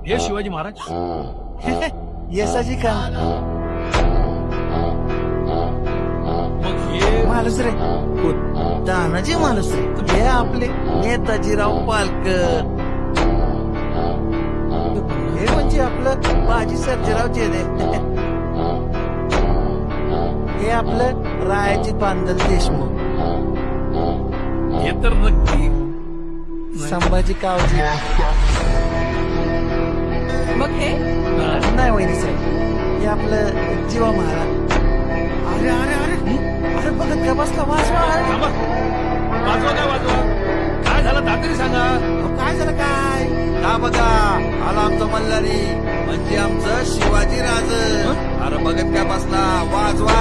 हे शिवाजी महाराज. यसाची का मग हे मालूस रे तानाजी मालूस रे हे आपले नेताजीराव पालकर. हे म्हणजे आपलं बाजी सर्जेराव जेदे. हे आपलं रायाजी बांधल देशमुख. हे तर नक्की संभाजी कावजी. मग हे नाही वहिनी साहेब हे आपलं जीवा महाराज. अरे अरे अरे अरे बघत का बसला वाजवा. थांबा. वाजवा काय वाजवा, काय झालं तातरी सांगा. काय झालं काय का बघा आला आमचं मल्हारी म्हणजे आमचं शिवाजी राज. अरे बघत काय बसला वाजवा.